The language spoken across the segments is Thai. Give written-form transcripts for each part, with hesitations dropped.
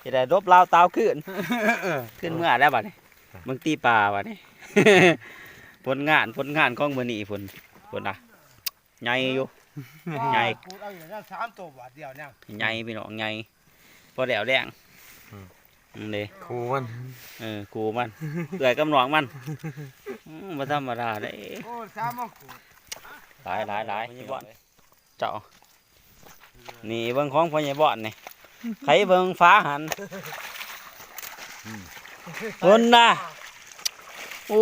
จะได้รบลาวตาวขึ้นขึ้นเมื่อแล้วบัดนี้มึงตีปลาบัดนี้ ผลงานของมื้อนี้ผลน่ะใหญ่อยู่ใหญ่ กูเอาอยู่แล้ว3 ตัวบาทเดียวเนี่ย ใหญ่พี่น้องใหญ่พอแล้วแดงเด้ ครูมัน กูมันเอื่อยกำหนองมันบ่ธรรมดาเด้ โอ้3 มังกู หลายพี่บ่อนเจ้านี่เบิ่งของพ่อใหญ่บ่อนนี่ไผเบิ่งฟ้าหันคนน่ะโอ้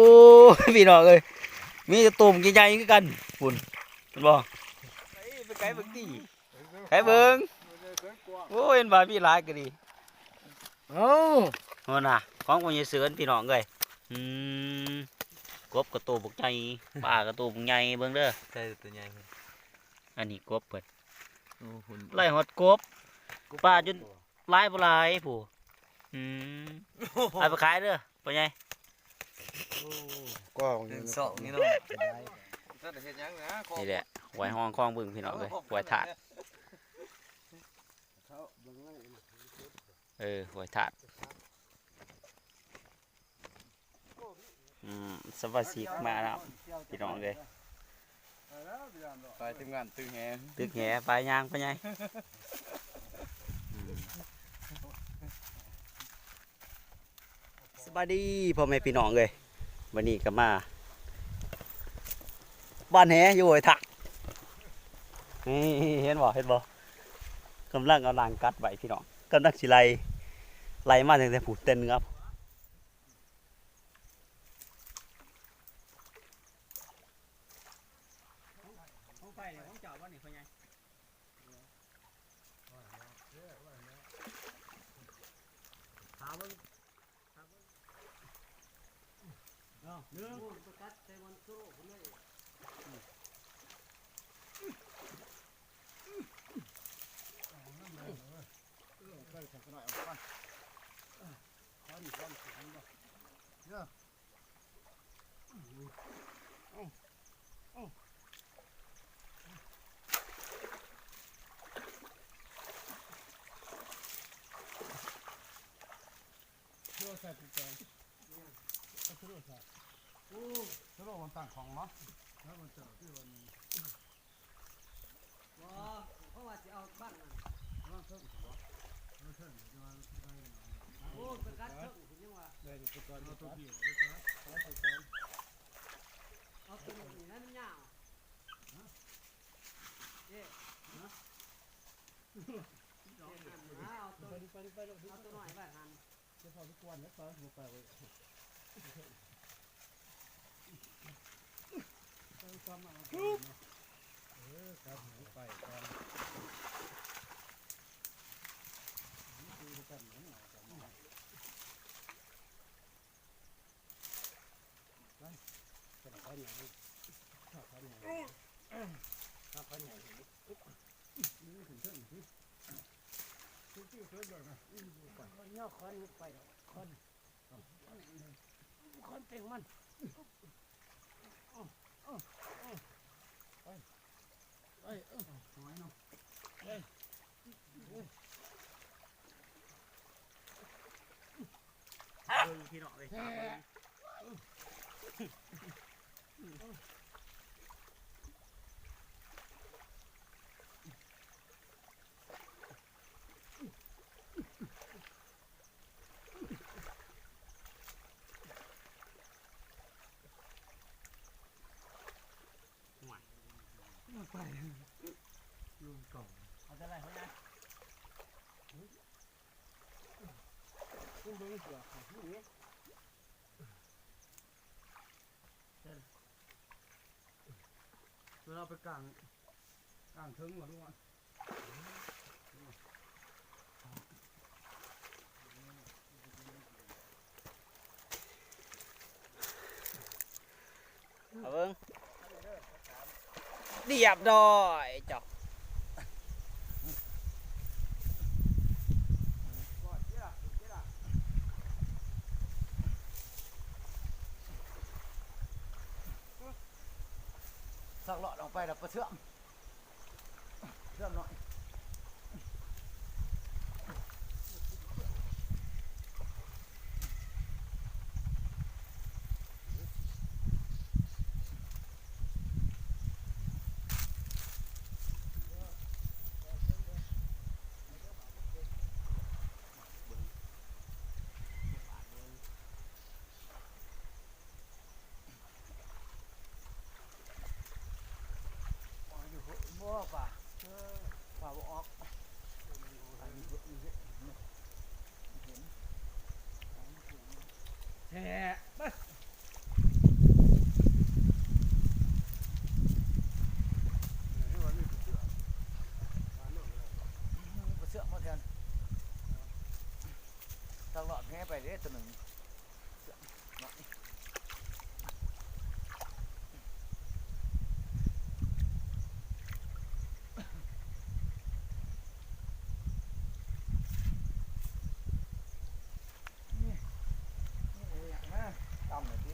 ยพี่น้องเอ้ยมีแต่ตุ่มใหญ่ๆคือกันพุ่นเห็นบ่ไปไกลเบิ่งติไกลเบิ่งโอ้ยเห็นบ่มีหลายก็ดี โอ้ โน่นน่ะของพ่อใหญ่เสือนพี่น้องเอ้ยกบกับตัวบักใหญ่ปลากับตัวบักใหญ่เบิ่งเด้อ ใช่ตัวใหญ่เพิ่น อันนี้กบเปิด โอ้หุ่น ไล่หดกบปลาจนหลายบ่หลายผู้เอาไปขายเด้อพ่อใหญ่ ก็ สองนี่เนาะถ้าเฮ็ดหยังนะ นี่แหละไว้ห้องคลองบึงพี่น้องเอ้ยไว้ถาดไว้ถาดสวัสดีมาแล้วพี่น้องเลย ไปทีมงานตึงแฮ ตึกแหไปย่างพ่อใหญ่สบายดีพ่อแม่พี่น้องเลยวันนี้ก็มาบ้านแหอยู่ไอ้ถักนี่เห็นบ่กำลังเอาลางกัดไว้พี่น้องกำลังสิไล่มาตั้งแต่ผูเต้นครับของไฟเนี่ยของเจ้าบ้านนี่พ่อใหญ่ถามมึงเรื่องประกัดเซมันโซ่คนเลยใส่ตุ๊กแกโอ้สโลมันต่างของเนาะแล้วมันเจอที่วันเพราะว่าจะเอาบ้านนั่น ร่างเพิ่มหัวร่างเพิ่มจะมาได้ โอ้ประกัดเพิ่มคุณยังว่า ได้ตุ๊กตาตัวเดียวเลยครับตัวเดียว เอาตัวนี้นั่นยาวเอ๊ะนะเอาตัวหน่อยแบบนั้น จะพอทุกวันแล้วตอนผมไปเลยความมาครับไปก่อนดูกันหน่อยไปจะไปไหนถ้าไปไหนถ้าไปไหนนี่ถึงเท่านี้ทุกที่เคยบอกนะย่อคอนไปคอนเต็งมันไปหอยเนาะพี่น้องเลย ไปลุงก่อน เอาจะไรเขาเนี่ย ลุงเสือลุงเราไปกลางเทิงหมดทุกวัน เอาเบิ้งเรียบร้อยเจ้า สักหลอดออกไปแล้วประเชื่อมหน่อย ตลอดแพ้ไปเด้ตัวหนึ่งต่ำหน่อยสิ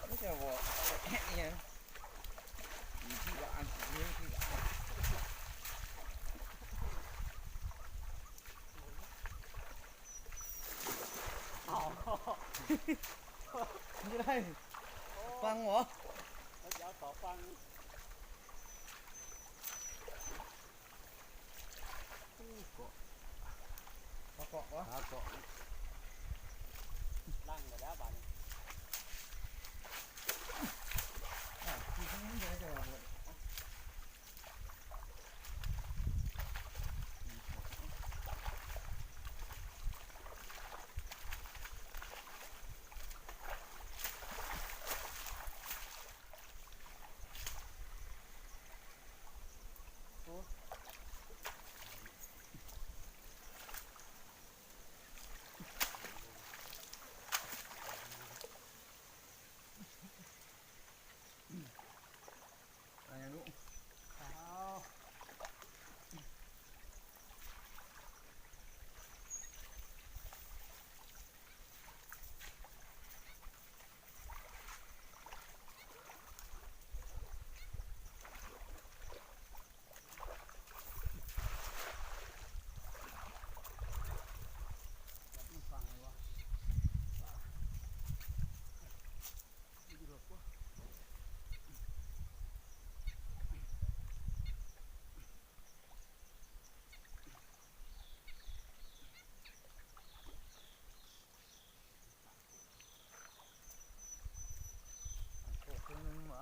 ไม่ใช่ว่าแค่นี้มีที่ละอันนี้ที่ละอันไม่ได้ฟังเหรอเดี๋ยวต่อฟังเกาะวะเกาะลั่งไปแล้วบ้านที่ทั้งนี้จะอะไรลูกคนนึงเหรอ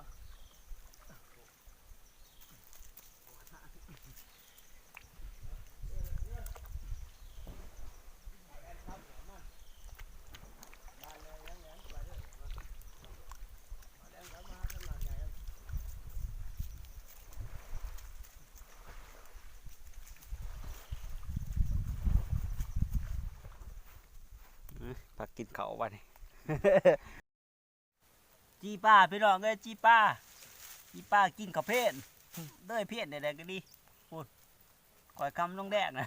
พักกินข้าววันนี้ จีป้าพี่น้องเอ้ยจีป้ากินข้าวเพลนเด้ยเพลนได้ๆก็ดีพูดก่อยคำลงแดกนะ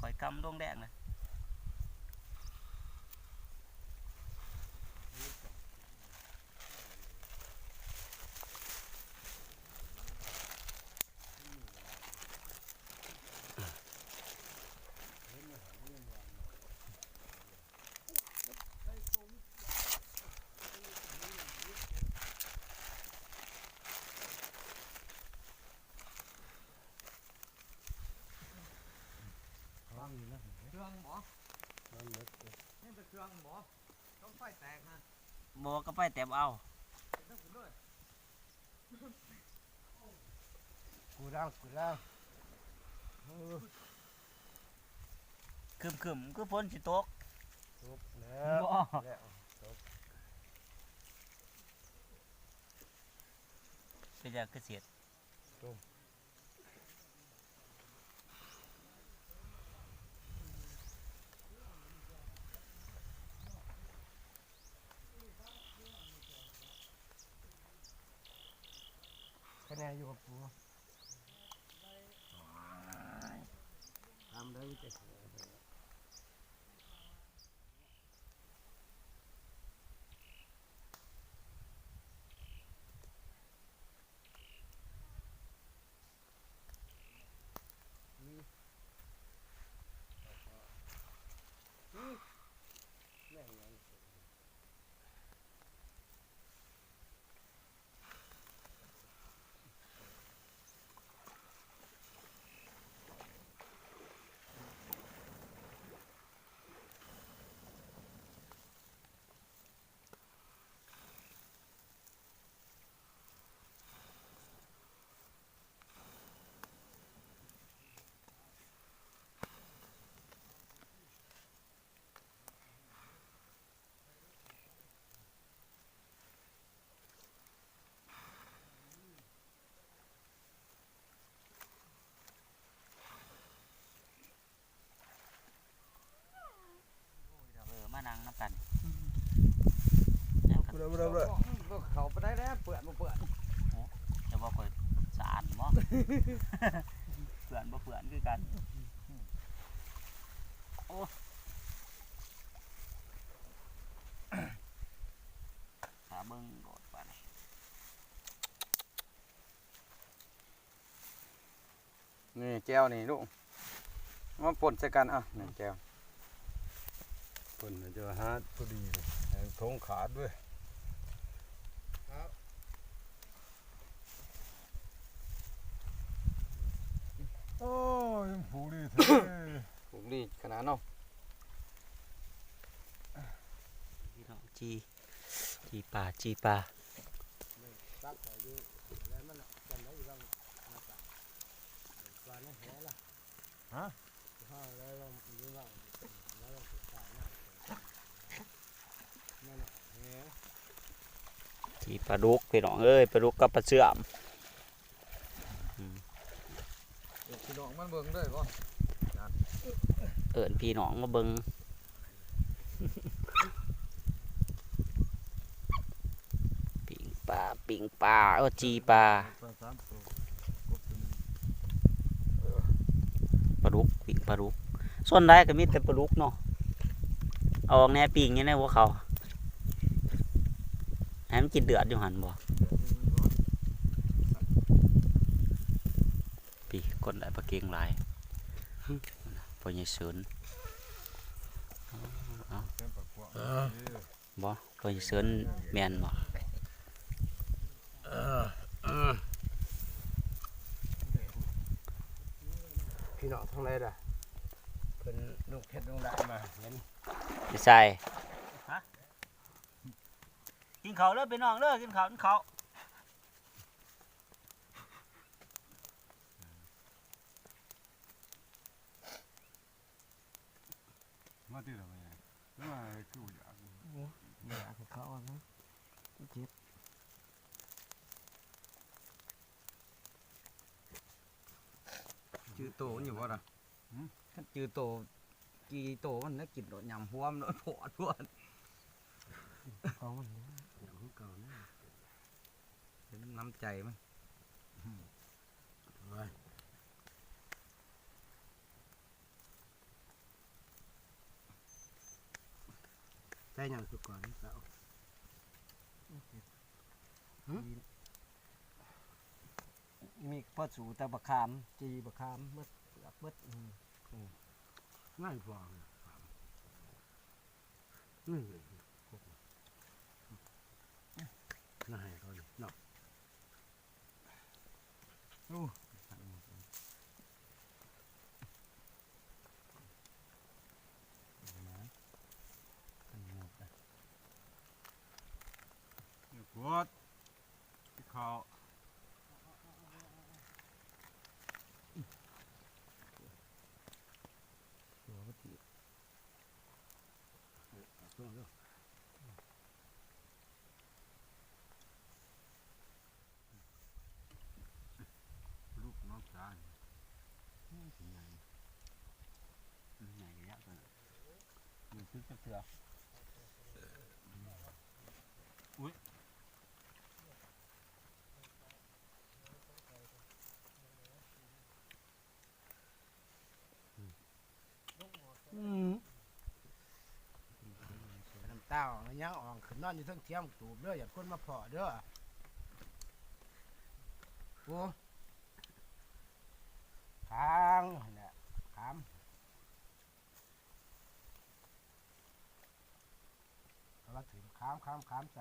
ก่อยคำลงแดกนะ เครื่องหมอนี่เป็นเครื่องหมอต้องไฟแตกนะ บอกก็ไปแต้มเอา กูร่างคึมคือฝนสิตก ทุบแล้ว บ่ แล้ว เป็นอย่างเกษตร คะแนนอยู่กับกูทำได้วิจัย ด้วย เขาไปได้แล้วเปื่อนบ่เปื่อน จะบอกคอยสารมั้ง เปื่อนบ่เปื่อนคือกันโอ้ขาเบิ้งโดดไปนี่แก้วนี่ลูกมาป่นใส่กันอ่ะนี่แก้ว คนจะหาตัวดีเลยแหงทงขาดด้วยโอ้ยังผูกดีเท่ ผมดีขนาดเนาะพี่น้องจีปลา ตักไปอยู่แล้วมันจำได้อยู่บ้างมาตักปลาในแหล่ะ ฮะ ข้าวแล้วเราอยู่บ้างแล้วเราติดตามนั่นนั่นแห จีปลาดุกพี่น้องเอ้ยปลาดุกกับปลาเสื่อม พี่น้องมันเบิ่งด้วยบ่ เอิ้นพี่น้องมาเบิ่งปิ่งปลาเอาจีปลา ปลาสามตัว ปลาดุกปิ่งปลาดุกส่วนได้ก็มีแต่ปลาดุกเนาะเอาออกแน่ปิ่งอยังไงพวกเขาให้มันกินเดือดอยู่หันบ่ปีคนได้ปลาเก่งหลายพอใหญ่เสิน แค่ปลากวาง บ่พอใหญ่เสินแม่นบ่ พี่น้องทางไหนล่ะเพิ่นลูกเฮ็ดลงได้มาเห็น ไม่ใช่ฮะกินข้าวเด้อพี่น้องเด้อกินข้าว มาที่ไหนมาเนี่ยแล้วมาคืออยาก อยากให้เขาอ่ะนะเจ็บ จือโตมันอยู่บ่ล่ะถ้าจือโตกี่โตมันน่ากินโดดยำหัวมันโดดโผล่ทั่ว เขามัน อย่างของเก่านะเป็นน้ำใจมัน ใจหยังสุดก่อนเจ้ามีพอสูตะบะขามจีบะขามมืดเปลือกมืดง่ายกว่าน่าให้เขาดิเนาะปวดข้าว หัวตีช่วงเรื่อง ลูกน้องชาย ใหญ่เยอะเลยมันซึกเถื่อ น้ำเต้ายังอ่องขึ้นนอนอยู่เทั้งเทียมตูบเด้ออย่าคนมาเพาะเด้อโอ้ขางเนี่ยขามเราถึงขามใจ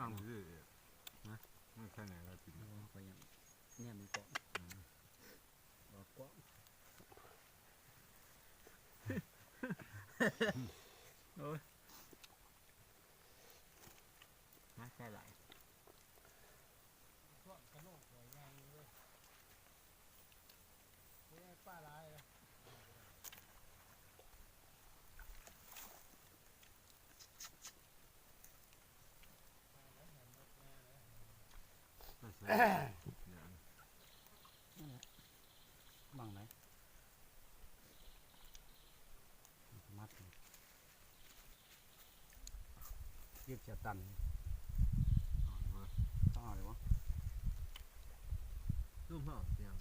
นั่งอยู่นะไม่ใช่ไหนก็กิน ไปยังเนี่ยมันเกาะเกาะโอ้ยน่าใช่หลาย ป้าลาย บังไหนมัดยืดจะตันต้องเอาเลยวะ รูปห่อเตียง